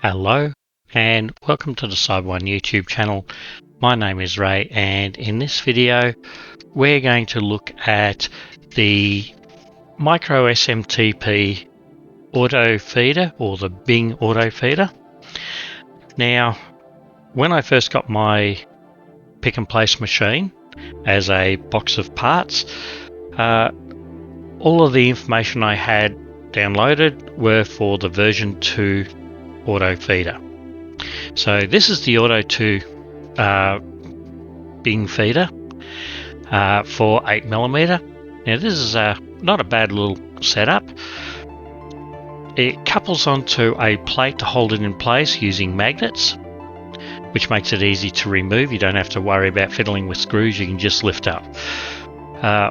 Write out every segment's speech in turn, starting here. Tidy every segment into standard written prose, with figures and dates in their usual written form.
Hello and welcome to the Cyber1 YouTube channel. My name is Ray, and in this video we're going to look at the MicroSMT auto feeder, or the Bing auto feeder. Now, when I first got my pick and place machine as a box of parts, all of the information I had downloaded were for the version 2 auto feeder. So this is the auto 2 Bing feeder for 8mm. Now this is not a bad little setup. It couples onto a plate to hold it in place using magnets, which makes it easy to remove. You don't have to worry about fiddling with screws, you can just lift up.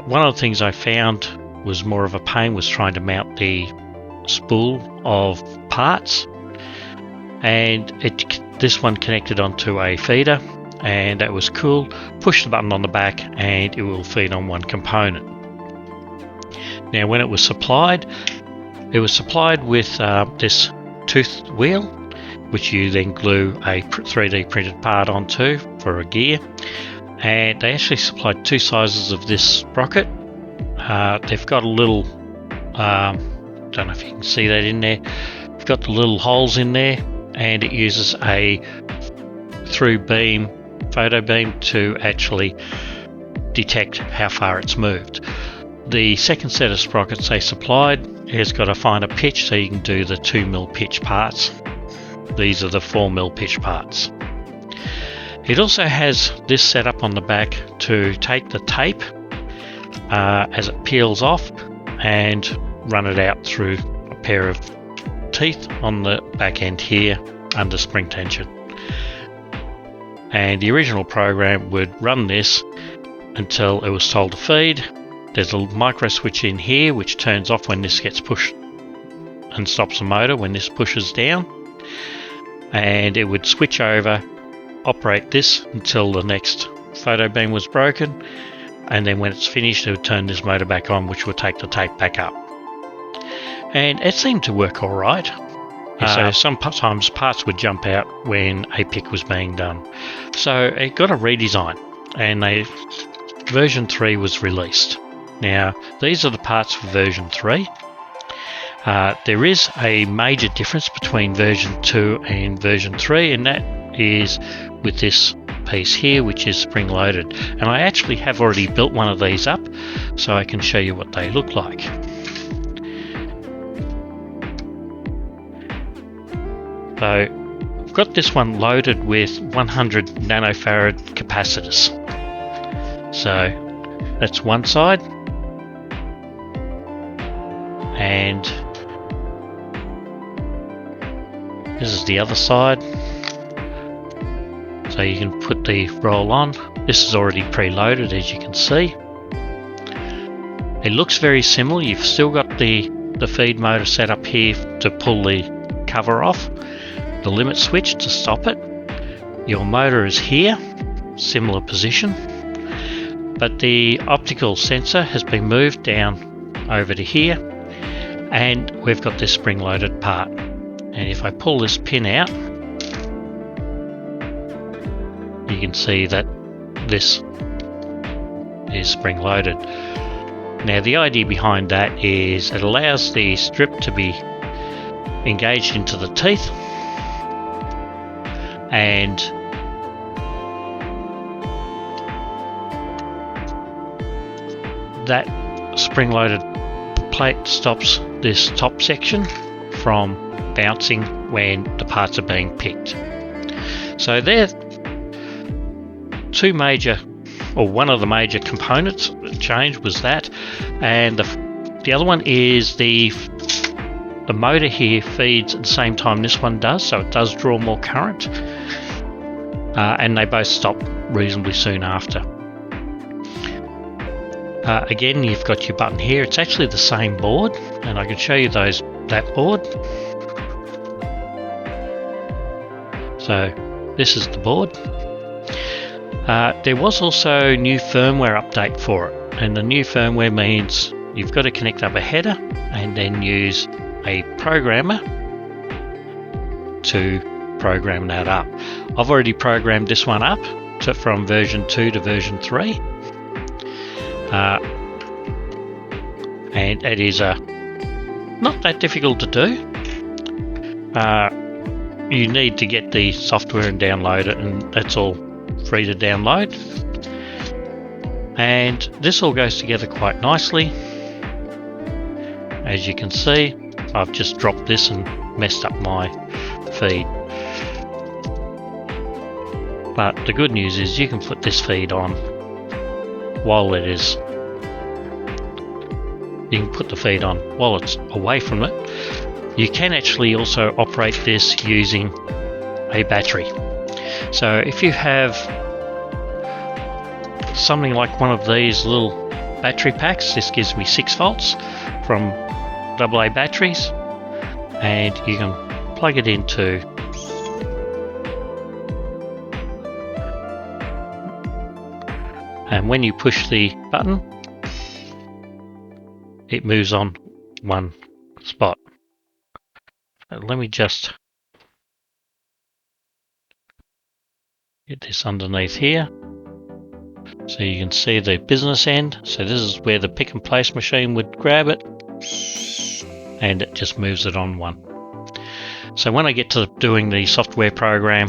One of the things I found was more of a pain was trying to mount the spool of parts, and this one connected onto a feeder, and that was cool. Push the button on the back and it will feed on one component. Now when it was supplied with this toothed wheel, which you then glue a 3D printed part onto for a gear, and they actually supplied two sizes of this sprocket. They've got a little, don't know if you can see that in there, they've got the little holes in there, and it uses a through beam, photo beam, to actually detect how far it's moved. The second set of sprockets they supplied has got a finer pitch, so you can do the 2mm pitch parts. These are the 4mm pitch parts. It also has this setup on the back to take the tape as it peels off and run it out through a pair of teeth on the back end here under spring tension. And the original program would run this until it was told to feed. There's a micro switch in here which turns off when this gets pushed and stops the motor when this pushes down, and it would switch over, operate this until the next photo beam was broken, and then when it's finished it would turn this motor back on, which would take the tape back up. And it seemed to work alright. So sometimes parts would jump out when a pick was being done. So it got a redesign, and version 3 was released. Now these are the parts for version 3. There is a major difference between version 2 and version 3, and that is with this piece here, which is spring loaded. And I actually have already built one of these up, so I can show you what they look like. So I've got this one loaded with 100 nanofarad capacitors. So that's one side, and this is the other side. So you can put the roll on. This is already preloaded, as you can see. It looks very similar. You've still got the feed motor set up here to pull the cover off, the limit switch to stop it. Your motor is here, similar position, but the optical sensor has been moved down over to here, and we've got this spring loaded part. And if I pull this pin out, you can see that this is spring loaded. Now the idea behind that is it allows the strip to be engaged into the teeth, and that spring loaded plate stops this top section from bouncing when the parts are being picked. So they're two major, or one of the major components change was that, and the other one is the motor here feeds at the same time this one does, so it does draw more current, and they both stop reasonably soon after. Again, you've got your button here. It's actually the same board, and I can show you that board. So this is the board. There was also new firmware update for it, and the new firmware means you've got to connect up a header and then use a programmer to program that up. I've already programmed this one up from version 2 to version 3, and it is not that difficult to do. You need to get the software and download it, and that's all free to download. And this all goes together quite nicely. As you can see, I've just dropped this and messed up my feed. But the good news is you can put this feed on while it is. You can put the feed on while it's away from it. You can actually also operate this using a battery. So if you have something like one of these little battery packs, this gives me 6 volts from AA batteries, and you can plug it into and when you push the button, it moves on one spot. Let me just get this underneath here so you can see the business end. So this is where the pick and place machine would grab it, and it just moves it on one. So when I get to doing the software program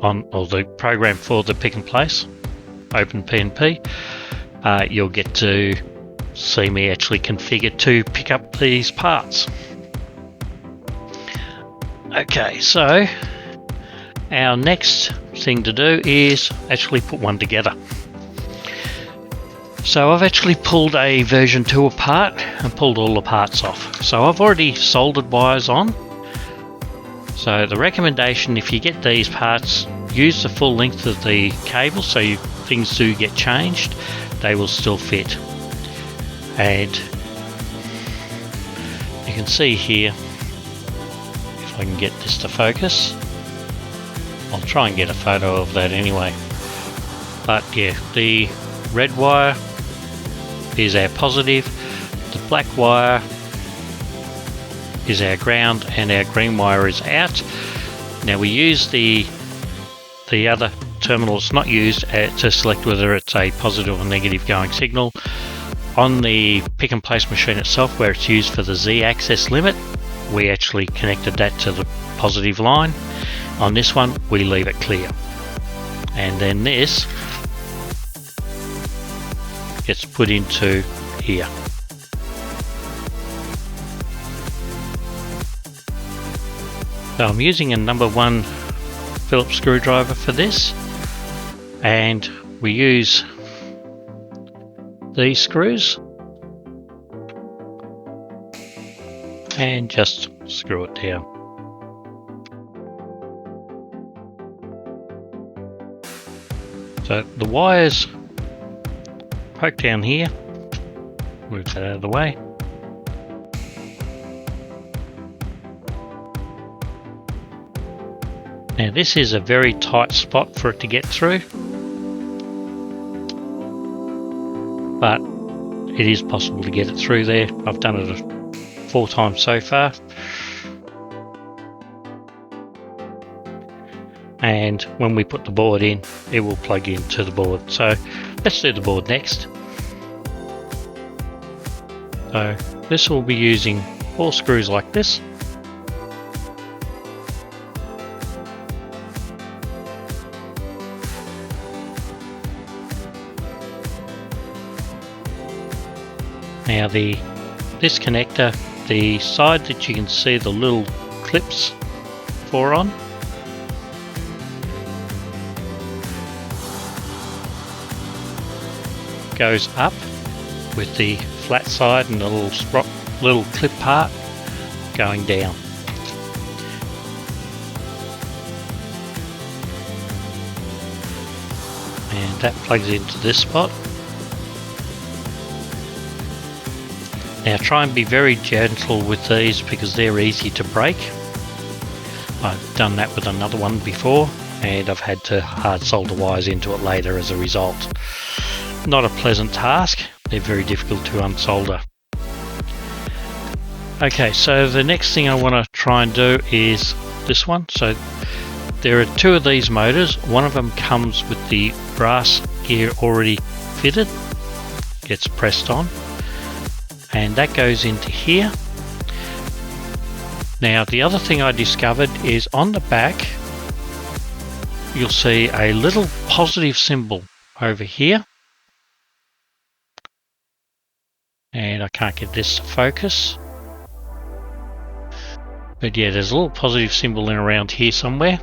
or the program for the pick and place, OpenPNP, you'll get to see me actually configure to pick up these parts. Okay, so our next thing to do is actually put one together. So I've actually pulled a version 2 apart and pulled all the parts off. So I've already soldered wires on. So the recommendation, if you get these parts, use the full length of the cable so things do get changed, they will still fit. And you can see here, if I can get this to focus, I'll try and get a photo of that anyway. But yeah, the red wire is our positive, the black wire is our ground, and our green wire is out. Now we use the other terminal it's not used to select whether it's a positive or negative going signal. On the pick and place machine itself, where it's used for the Z-axis limit, we actually connected that to the positive line. On this one, we leave it clear. And then this gets put into here. So I'm using a number 1 Phillips screwdriver for this, and we use these screws and just screw it down. So the wires poke down here, move that out of the way. Now this is a very tight spot for it to get through, but it is possible to get it through there. I've done it 4 times so far. And when we put the board in, it will plug into the board. So let's do the board next. So this will be using 4 screws like this. Now this connector, the side that you can see the little clips for on, goes up with the flat side and the little clip part going down. And that plugs into this spot. Now try and be very gentle with these because they're easy to break. I've done that with another one before and I've had to hard solder wires into it later as a result. Not a pleasant task, they're very difficult to unsolder. Okay, so the next thing I want to try and do is this one. So there are two of these motors. One of them comes with the brass gear already fitted, gets pressed on, and that goes into here. Now the other thing I discovered is on the back you'll see a little positive symbol over here, and I can't get this to focus, but yeah, there's a little positive symbol in around here somewhere.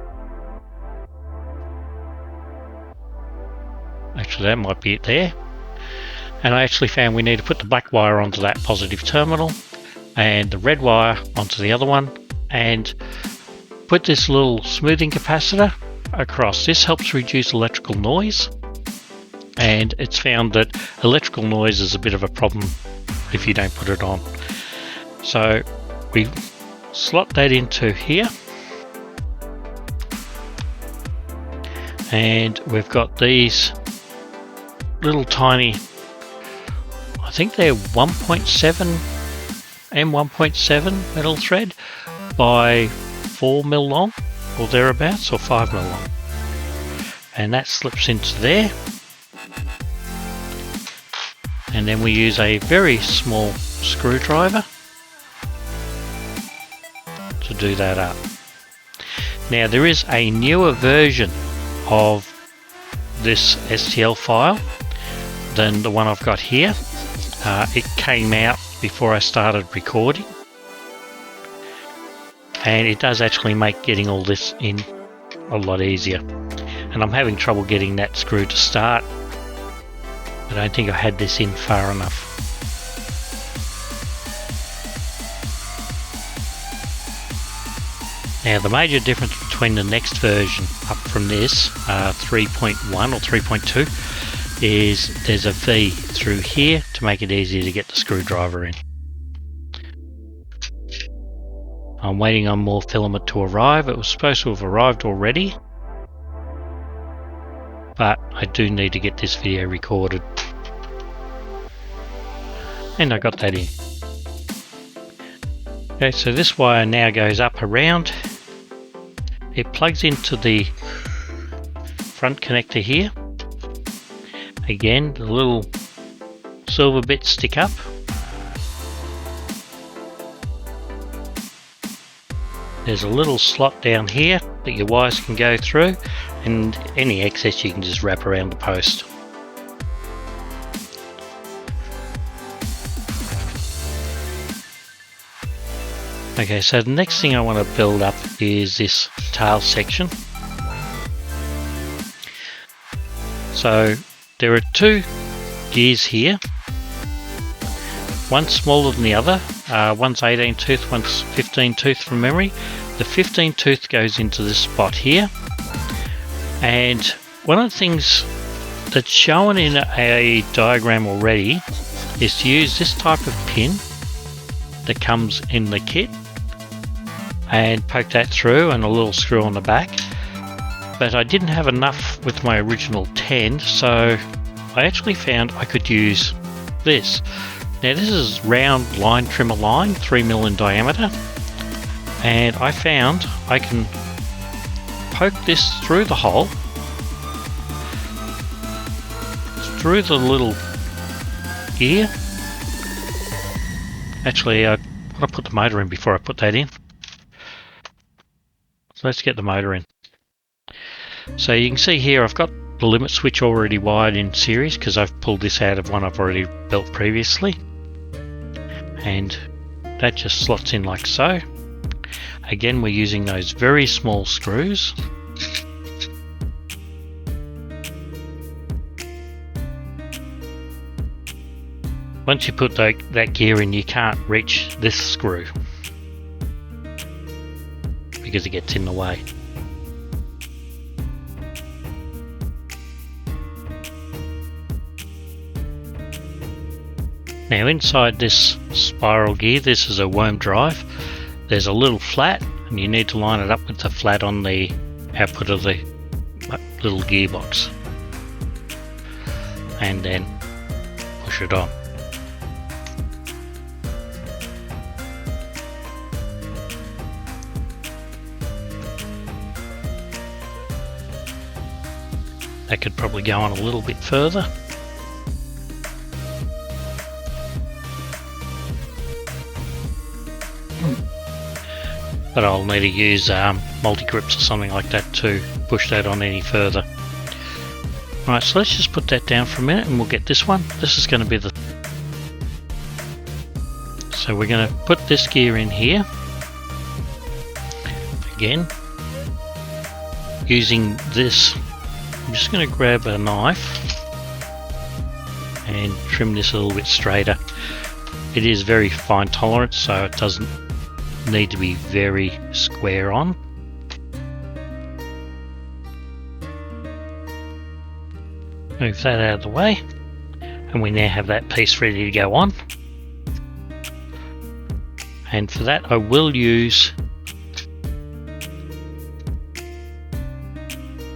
Actually, that might be it there. And I actually found we need to put the black wire onto that positive terminal and the red wire onto the other one, and put this little smoothing capacitor across. This helps reduce electrical noise, and it's found that electrical noise is a bit of a problem if you don't put it on. So we slot that into here, and we've got these little tiny, I think they're 1.7 M1.7 metal thread by 4mm long or thereabouts, or 5mm long, and that slips into there. And then we use a very small screwdriver to do that up. Now there is a newer version of this STL file than the one I've got here. It came out before I started recording, and it does actually make getting all this in a lot easier. And I'm having trouble getting that screw to start. I don't think I had this in far enough. Now the major difference between the next version up from this, 3.1 or 3.2, is there's a V through here to make it easier to get the screwdriver in. I'm waiting on more filament to arrive. It was supposed to have arrived already, but I do need to get this video recorded. And I got that in. Okay, so this wire now goes up around. It plugs into the front connector here. Again, the little silver bits stick up. There's a little slot down here that your wires can go through, and any excess you can just wrap around the post. Okay, so the next thing I want to build up is this tail section. So there are two gears here, one smaller than the other. One's 18 tooth, one's 15 tooth from memory. The 15 tooth goes into this spot here, and one of the things that's shown in a diagram already is to use this type of pin that comes in the kit and poke that through, and a little screw on the back. But I didn't have enough with my original 10, so I actually found I could use this. Now this is round line trimmer line, 3mm in diameter, and I found I can poke this through the hole, through the little gear. Actually, I want to put the motor in before I put that in. So let's get the motor in. So you can see here I've got the limit switch already wired in series because I've pulled this out of one I've already built previously, and that just slots in like so. Again, we're using those very small screws. Once you put that gear in, you can't reach this screw because it gets in the way. Now inside this spiral gear, this is a worm drive. There's a little flat, and you need to line it up with the flat on the output of the little gearbox, and then push it on. That could probably go on a little bit further. But I'll need to use multi-grips or something like that to push that on any further. Right, so let's just put that down for a minute and we'll get this one. This is going to be the... So we're going to put this gear in here. Again, using this, I'm just going to grab a knife and trim this a little bit straighter. It is very fine tolerance, so it doesn't need to be very square on. Move that out of the way, and we now have that piece ready to go on. And for that I will use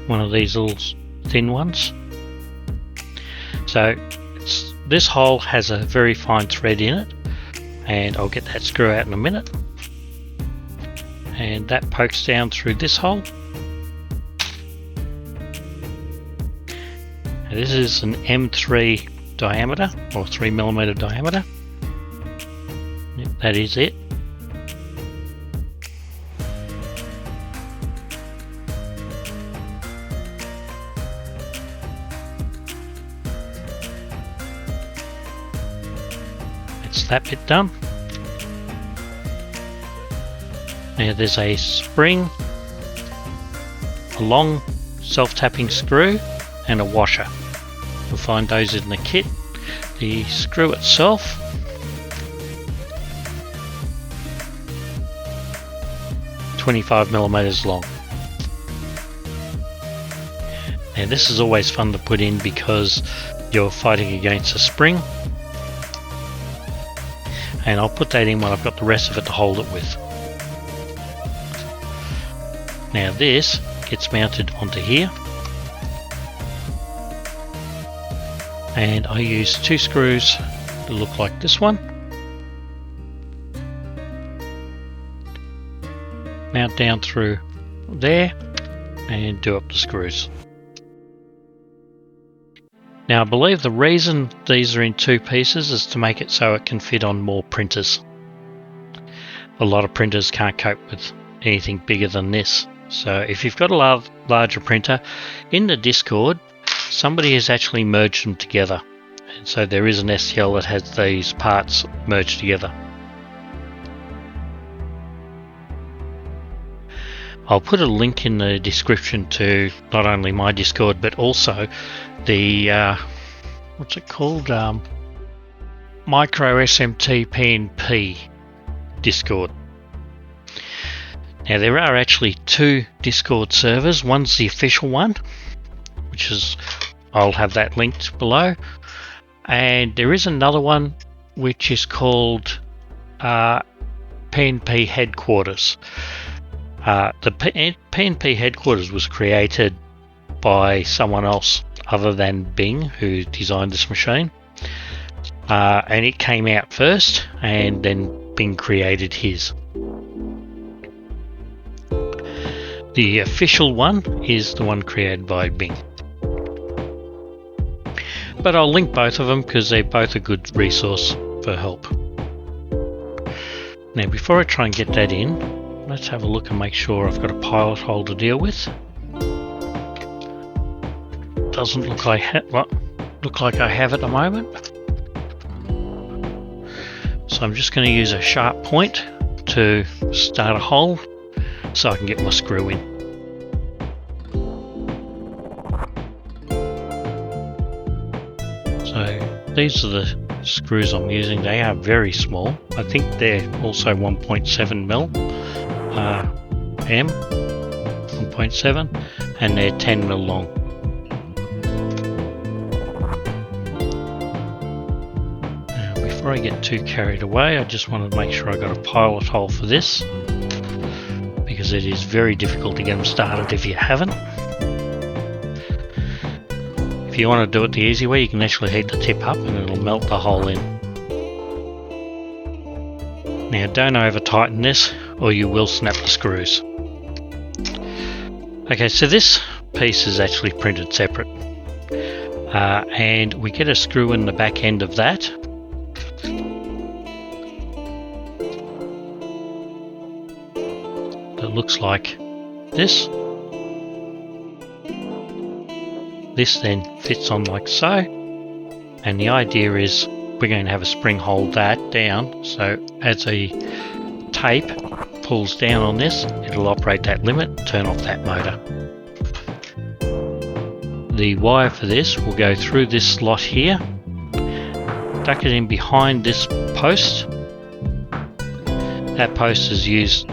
one of these little thin ones. So this hole has a very fine thread in it, and I'll get that screw out in a minute. And that pokes down through this hole. And this is an M3 diameter, or 3mm diameter. Yep, that is it. That's that bit done. Now there's a spring, a long self-tapping screw and a washer. You'll find those in the kit. The screw itself is 25mm long. Now this is always fun to put in because you're fighting against a spring, and I'll put that in when I've got the rest of it to hold it with. Now this gets mounted onto here, and I use two screws that look like this one. Mount down through there and do up the screws. Now I believe the reason these are in two pieces is to make it so it can fit on more printers. A lot of printers can't cope with anything bigger than this. So if you've got a larger printer, in the Discord somebody has actually merged them together, and so there is an STL that has these parts merged together. I'll put a link in the description to not only my Discord but also the what's it called, MicroSMT PNP Discord. Now there are actually two Discord servers. One's the official one, which is, I'll have that linked below, and there is another one which is called PNP Headquarters. The PNP Headquarters was created by someone else other than Bing, who designed this machine, and it came out first and then Bing created his. The official one is the one created by Bing. But I'll link both of them because they're both a good resource for help. Now before I try and get that in, let's have a look and make sure I've got a pilot hole to deal with. Doesn't look like I have at the moment. So I'm just going to use a sharp point to start a hole so I can get my screw in. So these are the screws I'm using. They are very small. I think they're also 1.7mm M 1.7, and they're 10mm long. Now, before I get too carried away, I just wanted to make sure I got a pilot hole for this, because it is very difficult to get them started if you haven't. If you want to do it the easy way, you can actually heat the tip up and it'll melt the hole in. Now don't over tighten this or you will snap the screws. Okay, so this piece is actually printed separate. and we get a screw in the back end of that. That looks like this. This then fits on like so, and the idea is we're going to have a spring hold that down, so as a tape pulls down on this, it'll operate that limit, turn off that motor. The wire for this will go through this slot here, duck it in behind this post. That post is used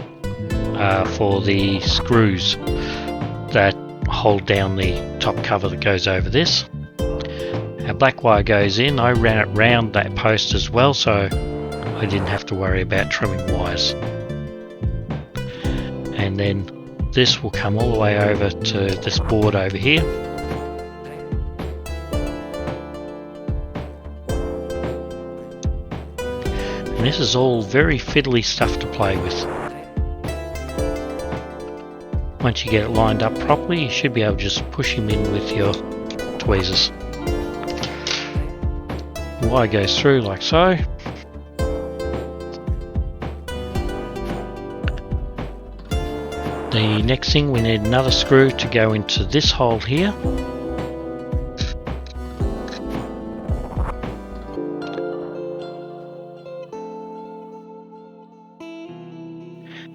for the screws that hold down the top cover that goes over this. Our black wire goes in. I ran it round that post as well, so I didn't have to worry about trimming wires. And then this will come all the way over to this board over here. And this is all very fiddly stuff to play with. Once you get it lined up properly, you should be able to just push him in with your tweezers. The wire goes through like so. The next thing, we need another screw to go into this hole here.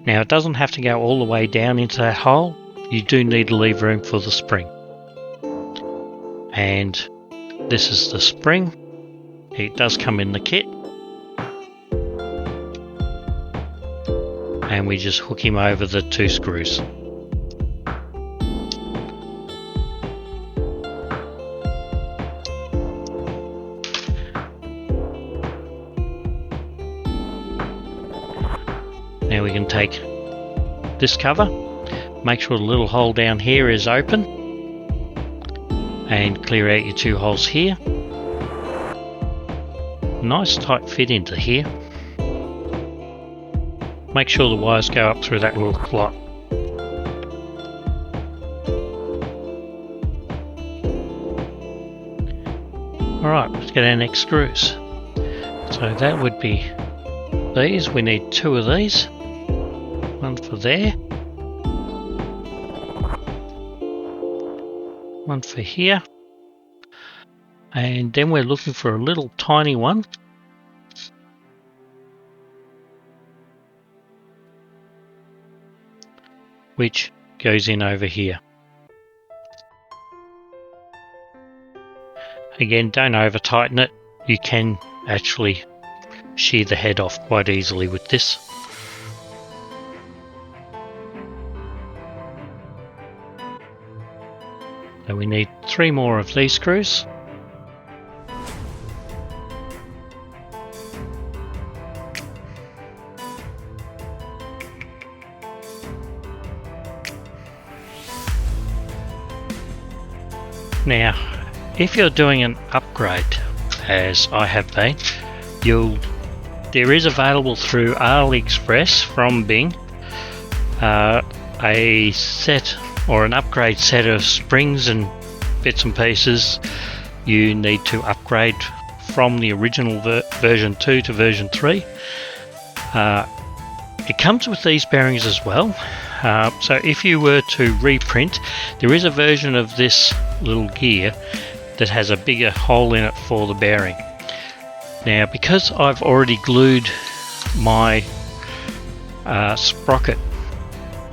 Now it doesn't have to go all the way down into that hole. You do need to leave room for the spring. And this is the spring. It does come in the kit. And we just hook him over the two screws. Now we can take this cover, make sure the little hole down here is open, and clear out your two holes here. Nice tight fit into here. Make sure the wires go up through that little slot. Alright, let's get our next screws. So that would be these. We need two of these. One for there. One for here. And then we're looking for a little tiny one. Which goes in over here. Again, don't over tighten it. You can actually shear the head off quite easily with this. So we need 3 more of these screws. Now, if you're doing an upgrade, as I have been, there is available through AliExpress from Bing a set or an upgrade set of springs and bits and pieces you need to upgrade from the original version 2 to version 3. It comes with these bearings as well. So if you were to reprint, there is a version of this little gear that has a bigger hole in it for the bearing. Now, because I've already glued my sprocket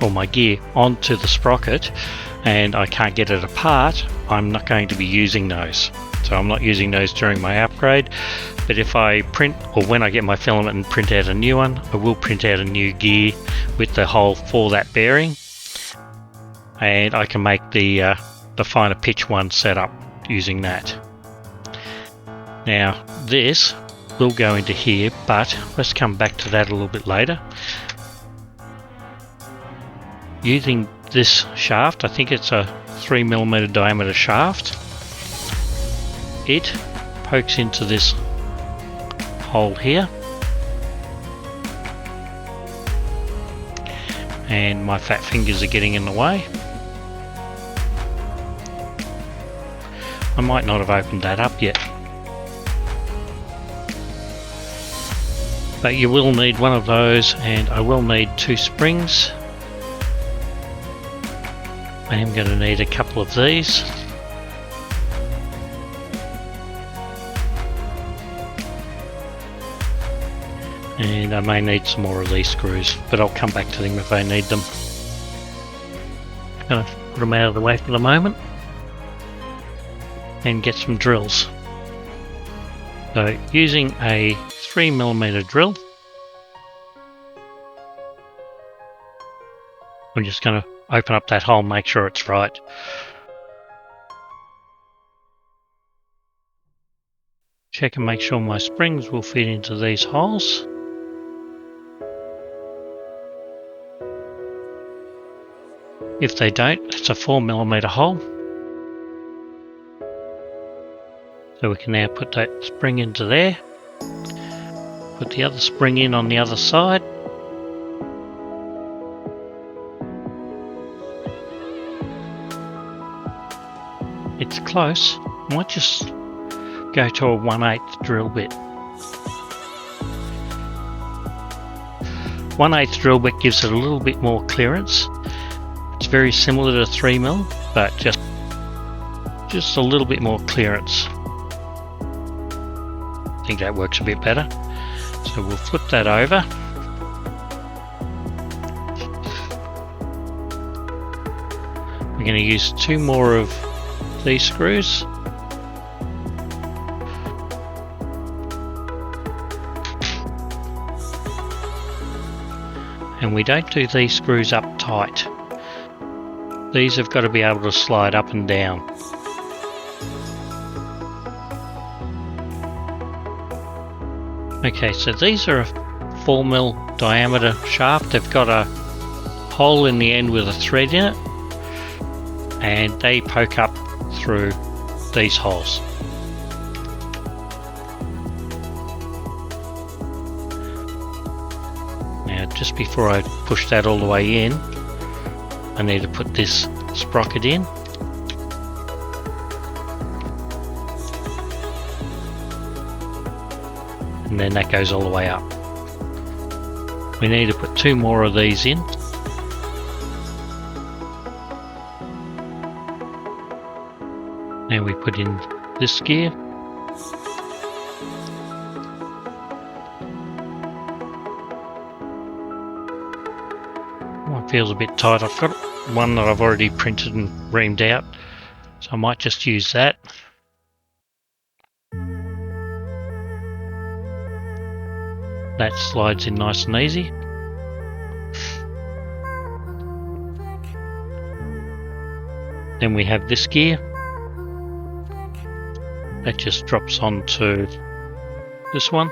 or my gear onto the sprocket and I can't get it apart, I'm not going to be using those. So I'm not using those during my upgrade, but if I print, or when I get my filament and print out a new one, I will print out a new gear with the hole for that bearing, and I can make the finer pitch one set up using that. Now this will go into here, but let's come back to that a little bit later. Using this shaft, I think it's a 3mm diameter shaft, it pokes into this hole here, and my fat fingers are getting in the way. I might not have opened that up yet. But you will need one of those, and I will need 2 springs. I am going to need a couple of these. And I may need some more of these screws, but I'll come back to them if I need them. Gonna put them out of the way for the moment and get some drills. So using a 3mm drill, I'm just going to open up that hole and make sure it's right. Check and make sure my springs will fit into these holes. If they don't, it's a 4mm hole. So we can now put that spring into there. Put the other spring in on the other side. It's close. I might just go to a 1/8 drill bit. 1/8 drill bit gives it a little bit more clearance. It's very similar to 3mm, but just a little bit more clearance. I think that works a bit better. So we'll flip that over. We're going to use 2 more of these screws. And we don't do these screws up tight. These have got to be able to slide up and down. Okay, so these are a 4mm diameter shaft. They've got a hole in the end with a thread in it, and they poke up through these holes. Now, just before I push that all the way in, I need to put this sprocket in. And then that goes all the way up. We need to put 2 more of these in. Now we put in this gear. One feels a bit tight. I've got one that I've already printed and reamed out, so I might just use that. That slides in nice and easy. Then we have this gear. That just drops onto this one,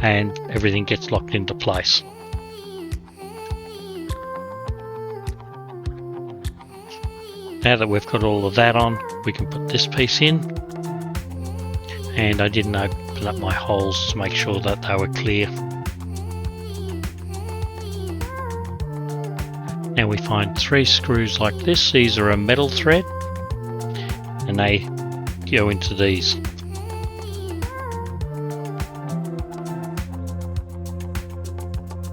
and everything gets locked into place. Now that we've got all of that on, we can put this piece in. And I didn't open up my holes to make sure that they were clear. Now we find 3 screws like this. These are a metal thread, and they go into these.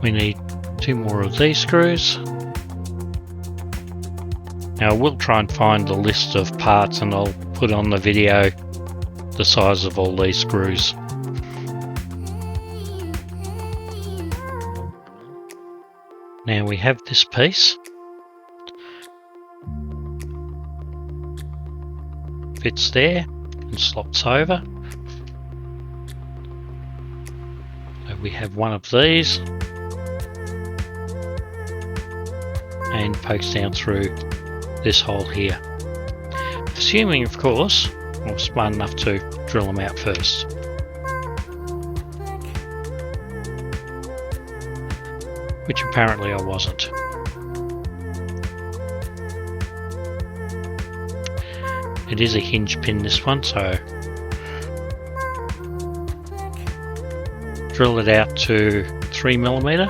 We need 2 more of these screws. Now we'll try and find the list of parts, and I'll put on the video the size of all these screws. Now we have this piece. Fits there and slots over. So we have one of these and pokes down through this hole here. Assuming, of course, I'm smart enough to drill them out first. Which apparently I wasn't. It is a hinge pin, this one, so drill it out to 3mm.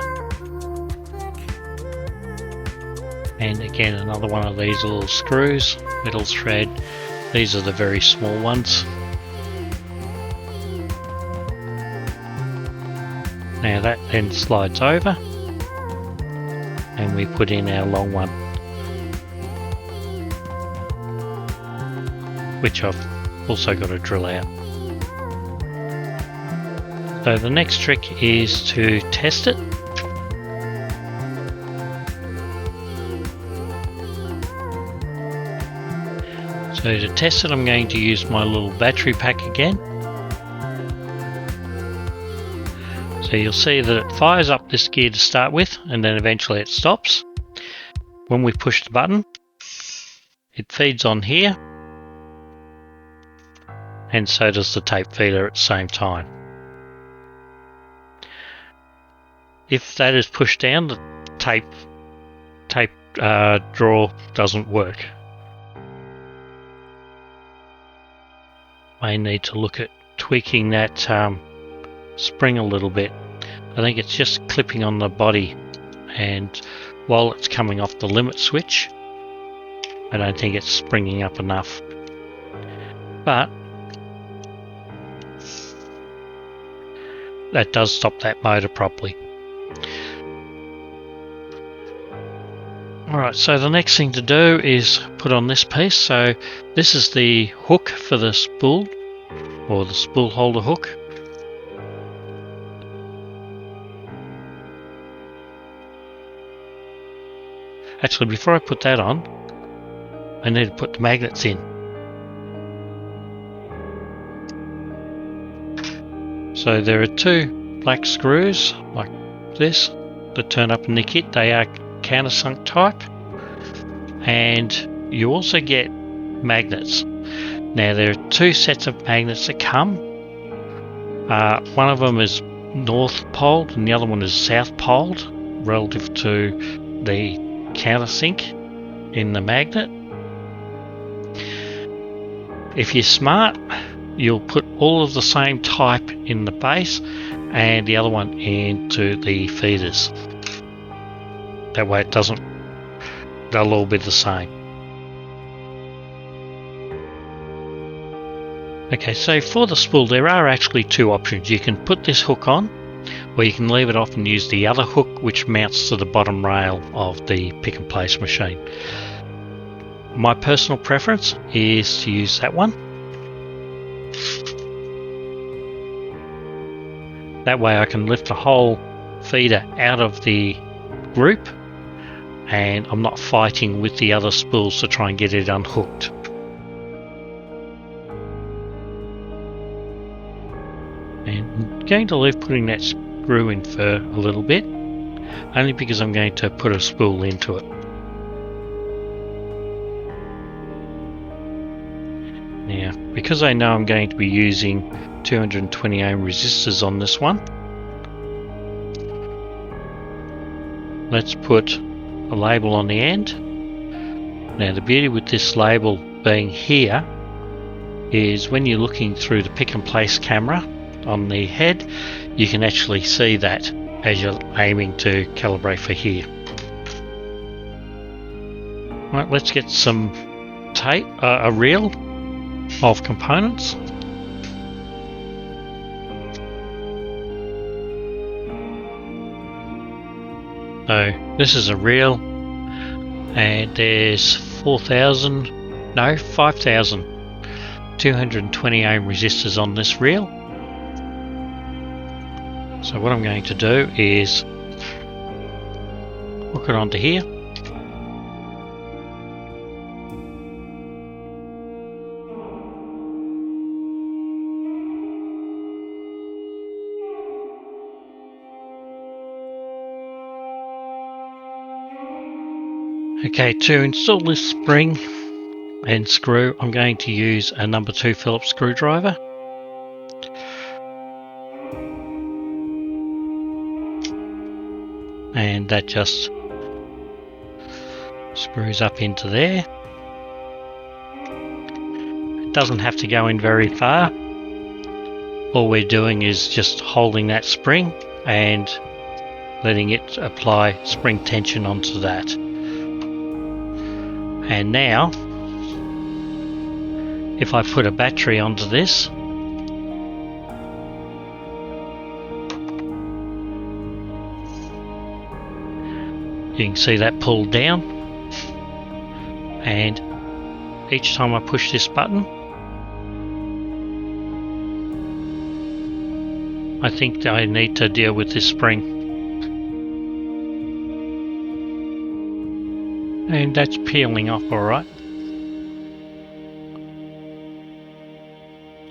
And again, another one of these little screws, metal thread, These are the very small ones. Now that then slides over and we put in our long one, which I've also got to drill out. So the next trick is to test it. So to test it, I'm going to use my little battery pack again. So you'll see that it fires up this gear to start with, and then eventually it stops. When we push the button, it feeds on here, and so does the tape feeder at the same time. If that is pushed down, the tape drawer doesn't work. May need to look at tweaking that spring a little bit. I think it's just clipping on the body, and while it's coming off the limit switch, I don't think it's springing up enough. But that does stop that motor properly. Alright, so the next thing to do is put on this piece. So this is the hook for the spool, or the spool holder hook. Actually, before I put that on, I need to put the magnets in. So there are two black screws like this that turn up in the kit. They are countersunk type, and you also get magnets. Now there are two sets of magnets that come. One of them is north poled and the other one is south poled relative to the countersink in the magnet. If you're smart, you'll put all of the same type in the base and the other one into the feeders. That way it doesn't, they'll all be the same. Okay, so for the spool there are actually two options. You can put this hook on, or you can leave it off and use the other hook which mounts to the bottom rail of the pick and place machine. My personal preference is to use that one. That way I can lift the whole feeder out of the group and I'm not fighting with the other spools to try and get it unhooked. And I'm going to leave putting that screw in for a little bit, only because I'm going to put a spool into it. Now, because I know I'm going to be using 220 ohm resistors on this one, let's put a label on the end. Now the beauty with this label being here is when you're looking through the pick and place camera on the head, you can actually see that as you're aiming to calibrate for here. Right, let's get some tape, a reel of components. So this is a reel, and there's 5,220 ohm resistors on this reel. So what I'm going to do is hook it onto here. Okay, to install this spring and screw, I'm going to use a number 2 Phillips screwdriver. And that just screws up into there. It doesn't have to go in very far. All we're doing is just holding that spring and letting it apply spring tension onto that. And now if I put a battery onto this, you can see that pulled down, and each time I push this button, I think I need to deal with this spring. And that's peeling off alright.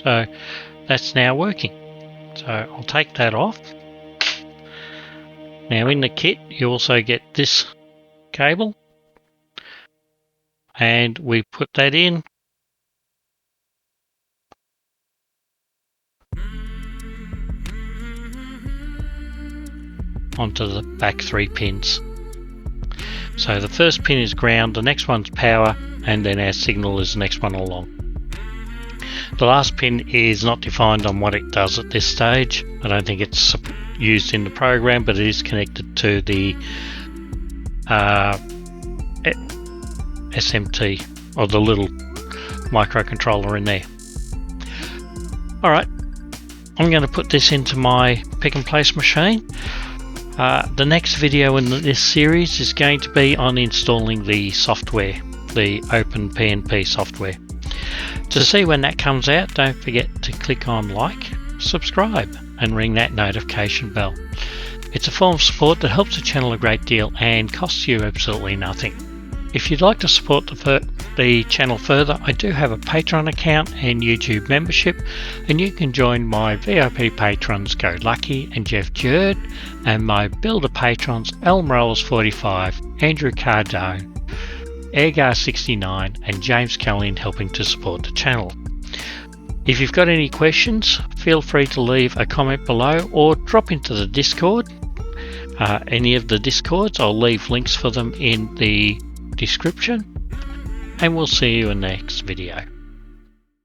So that's now working. So I'll take that off. Now in the kit you also get this cable, and we put that in. Onto the back 3 pins. So the first pin is ground, the next one's power, and then our signal is the next one along. The last pin is not defined on what it does at this stage. I don't think it's used in the program, but it is connected to the SMT, or the little microcontroller in there. Alright, I'm going to put this into my pick and place machine. The next video in this series is going to be on installing the software, the OpenPNP software. To see when that comes out, don't forget to click on like, subscribe, and ring that notification bell. It's a form of support that helps the channel a great deal and costs you absolutely nothing. If you'd like to support the channel further, I do have a Patreon account and YouTube membership, and you can join my VIP patrons GoLucky and Jeff Jerde, and my Builder patrons Elmrolls45, Andrew Cardone, Airgar69, and James Kelly, helping to support the channel. If you've got any questions, feel free to leave a comment below or drop into the Discord. Any of the Discords, I'll leave links for them in the description, and we'll see you in the next video.